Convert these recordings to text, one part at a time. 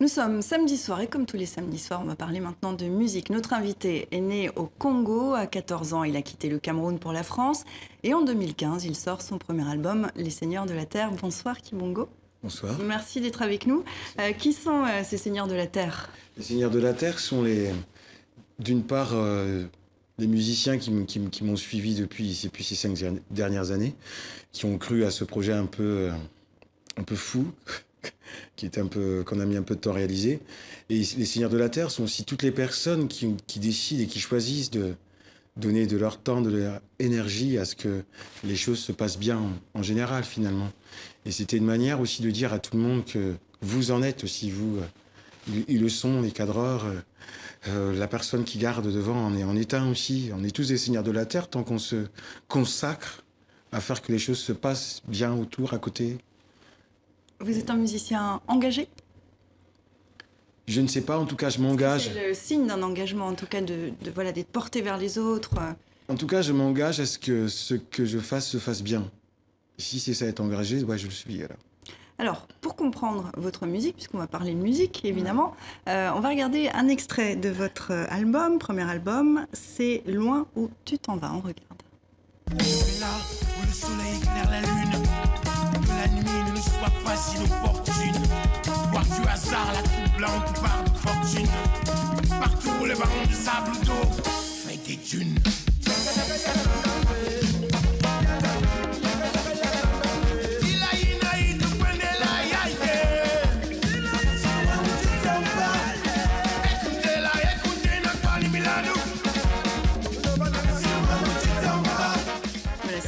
Nous sommes samedi soir et comme tous les samedis soirs, on va parler maintenant de musique. Notre invité est né au Congo. À 14 ans, il a quitté le Cameroun pour la France. Et en 2015, il sort son premier album, Les Seigneurs de la Terre. Bonsoir Kibongo. Bonsoir. Merci d'être avec nous. Qui sont ces Seigneurs de la Terre? Les Seigneurs de la Terre sont d'une part, les musiciens qui m'ont suivi depuis ces 5 dernières années, qui ont cru à ce projet un peu fou, qu'on a mis un peu de temps à réaliser. Et les Seigneurs de la Terre sont aussi toutes les personnes qui décident et qui choisissent de donner de leur temps, de leur énergie à ce que les choses se passent bien en général, finalement. Et c'était une manière aussi de dire à tout le monde que vous en êtes aussi, vous. Ils le sont, les cadreurs. La personne qui garde devant en est un aussi. On est tous des Seigneurs de la Terre tant qu'on se consacre à faire que les choses se passent bien autour, à côté. Vous êtes un musicien engagé? Je ne sais pas, en tout cas, je m'engage. C'est le signe d'un engagement, en tout cas, d'être porté vers les autres. En tout cas, je m'engage à ce que je fasse se fasse bien. Si c'est ça être engagé, ouais, je le suis. Alors, pour comprendre votre musique, puisqu'on va parler de musique, évidemment, on va regarder un extrait de votre album, premier album, c'est Loin où tu t'en vas. On regarde. Je suis là où le soleil éclaire la lune, que la nuit ne soit pas inopportune. Voir du hasard, la coupe blanche part de fortune. Partout les ballons de sable d'eau, fait des dunes.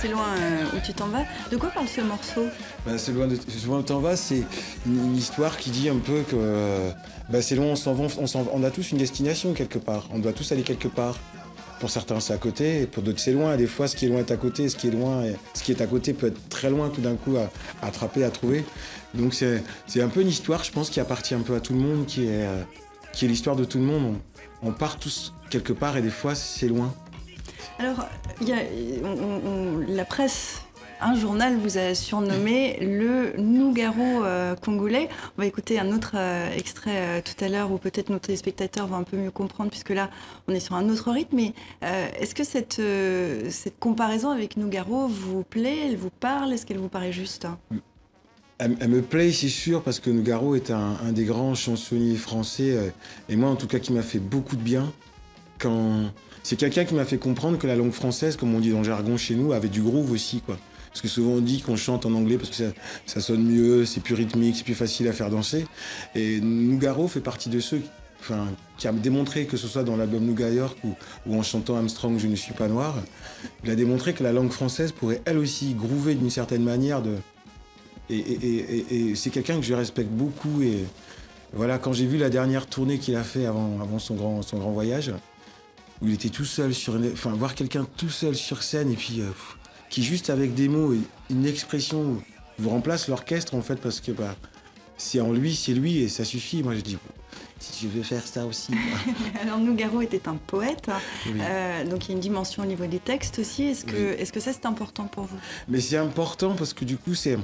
C'est loin où tu t'en vas. De quoi parle ce morceau? C'est loin où tu t'en vas, c'est une histoire qui dit un peu que c'est loin, on s'en va, on a tous une destination quelque part. On doit tous aller quelque part. Pour certains, c'est à côté, et pour d'autres, c'est loin. Des fois, ce qui est loin est à côté, ce qui est à côté peut être très loin tout d'un coup à attraper, à trouver. Donc c'est un peu une histoire, je pense, qui appartient un peu à tout le monde, qui est l'histoire de tout le monde. On part tous quelque part et des fois, c'est loin. Alors, la presse, un journal vous a surnommé le Nougaro congolais. On va écouter un autre extrait tout à l'heure où peut-être nos téléspectateurs vont un peu mieux comprendre puisque là, on est sur un autre rythme. Mais est-ce que cette comparaison avec Nougaro vous plaît, elle vous parle? Est-ce qu'elle vous paraît juste? Elle me plaît, c'est sûr, parce que Nougaro est un des grands chansonniers français, et moi en tout cas qui m'a fait beaucoup de bien. C'est quelqu'un qui m'a fait comprendre que la langue française, comme on dit dans le jargon chez nous, avait du groove aussi, quoi. Parce que souvent on dit qu'on chante en anglais parce que ça sonne mieux, c'est plus rythmique, c'est plus facile à faire danser. Et Nougaro fait partie de ceux qui a démontré, que ce soit dans l'album Nouga York ou en chantant Armstrong, Je ne suis pas noir, il a démontré que la langue française pourrait elle aussi groover d'une certaine manière. Et c'est quelqu'un que je respecte beaucoup. Et voilà, quand j'ai vu la dernière tournée qu'il a fait avant son grand voyage, où il était tout seul voir quelqu'un tout seul sur scène et puis qui juste avec des mots et une expression vous remplace l'orchestre en fait parce que c'est en lui, c'est lui et ça suffit. Moi je dis si je veux faire ça aussi. Alors Nougaro était un poète, Oui. donc il y a une dimension au niveau des textes aussi. Est-ce que ça c'est important pour vous? Mais c'est important parce que du coup c'est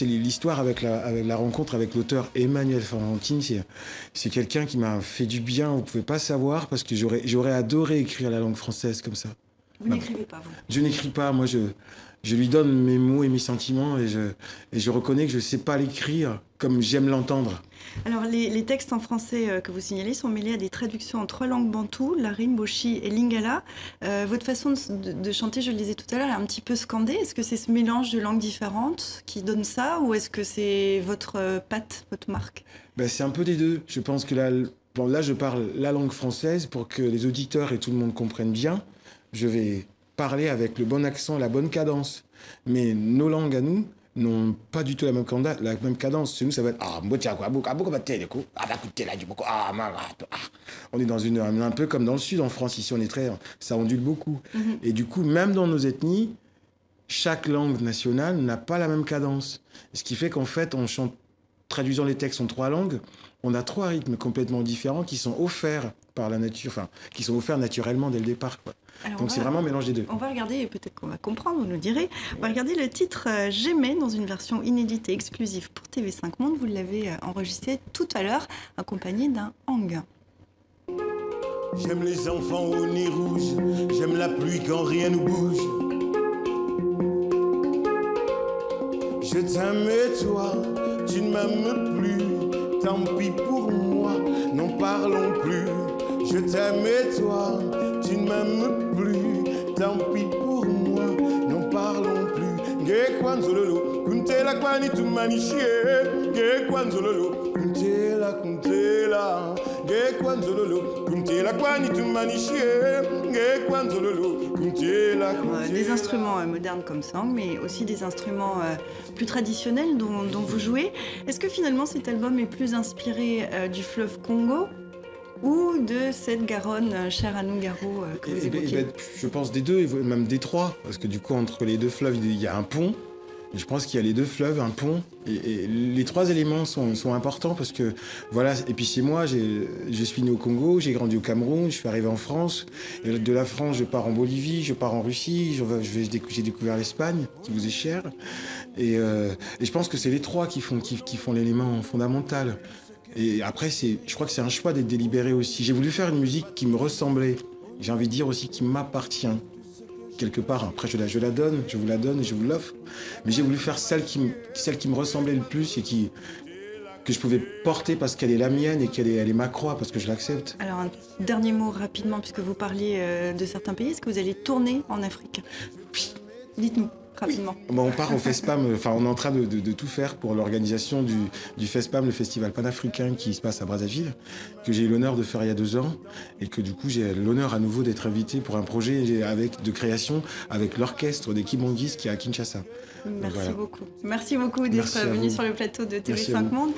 l'histoire avec la rencontre avec l'auteur Emmanuel Ferrantine. C'est quelqu'un qui m'a fait du bien. Vous pouvez pas savoir parce que j'aurais adoré écrire la langue française comme ça. Vous n'écrivez pas, vous? Je n'écris pas. Moi je lui donne mes mots et mes sentiments et je reconnais que je sais pas l'écrire comme j'aime l'entendre. Alors, les textes en français que vous signalez sont mêlés à des traductions en 3 langues bantoues, la rimboshi et lingala. Votre façon de chanter, je le disais tout à l'heure, est un petit peu scandée. Est-ce que c'est ce mélange de langues différentes qui donne ça ou est-ce que c'est votre patte, votre marque? C'est un peu des deux. Je pense que là, je parle la langue française pour que les auditeurs et tout le monde comprennent bien. Je vais parler avec le bon accent, la bonne cadence. Mais nos langues à nous n'ont pas du tout la même cadence. Chez nous, ça va être on est dans un peu comme dans le sud en France. Ici, on est ça ondule beaucoup. Mm-hmm. Et du coup, même dans nos ethnies, chaque langue nationale n'a pas la même cadence. Ce qui fait qu'en fait, on chante traduisant les textes en 3 langues, on a 3 rythmes complètement différents qui sont offerts par la nature, enfin, qui sont offerts naturellement dès le départ, quoi. Alors, Donc c'est vraiment un mélange des deux. On va regarder, peut-être qu'on va comprendre, vous nous direz. On va regarder le titre J'aimais dans une version inédite et exclusive pour TV5 Monde. Vous l'avez enregistré tout à l'heure, accompagné d'un hang. J'aime les enfants au nez rouge, j'aime la pluie quand rien ne bouge. Je t'aime et toi, tu ne m'aimes plus, tant pis pour moi, n'en parlons plus. Je t'aime et toi, tu ne m'aimes plus, tant pis pour moi, n'en parlons plus. Ge kwanzololo, kuntela kwani tumanishie. Ge kwanzololo, kuntela, ge kwanzololo, kuntela kwani tumanishie. Ge kwanzololo, kuntela. Des instruments modernes comme ça, mais aussi des instruments plus traditionnels dont vous jouez. Est-ce que finalement cet album est plus inspiré du fleuve Congo ou de cette Garonne chère à nous, Garot, que vous évoquiez? Je pense des deux, et même des 3, parce que du coup, entre les 2 fleuves, il y a un pont. Et je pense qu'il y a les 2 fleuves, un pont, et les 3 éléments sont importants parce que, voilà, et puis c'est moi, je suis né au Congo, j'ai grandi au Cameroun, je suis arrivé en France, et de la France, je pars en Bolivie, je pars en Russie, j'ai découvert l'Espagne, qui vous est chère, et je pense que c'est les 3 qui font l'élément fondamental. Et après, je crois que c'est un choix d'être délibéré aussi. J'ai voulu faire une musique qui me ressemblait, j'ai envie de dire aussi qui m'appartient. Quelque part, après je la donne, je vous la donne et je vous l'offre. Mais j'ai voulu faire celle qui me ressemblait le plus et que je pouvais porter parce qu'elle est la mienne et elle est ma croix, parce que je l'accepte. Alors un dernier mot rapidement, puisque vous parliez de certains pays, est-ce que vous allez tourner en Afrique? Oui. Dites-nous. Rapidement. Oui. Bon, on part au FESPAM, enfin on est en train de tout faire pour l'organisation du FESPAM, le festival panafricain qui se passe à Brazzaville, que j'ai eu l'honneur de faire il y a 2 ans, et que du coup j'ai l'honneur à nouveau d'être invité pour un projet de création avec l'orchestre des Kibongis qui est à Kinshasa. Merci beaucoup. Merci beaucoup d'être venu sur le plateau de TV5 Monde.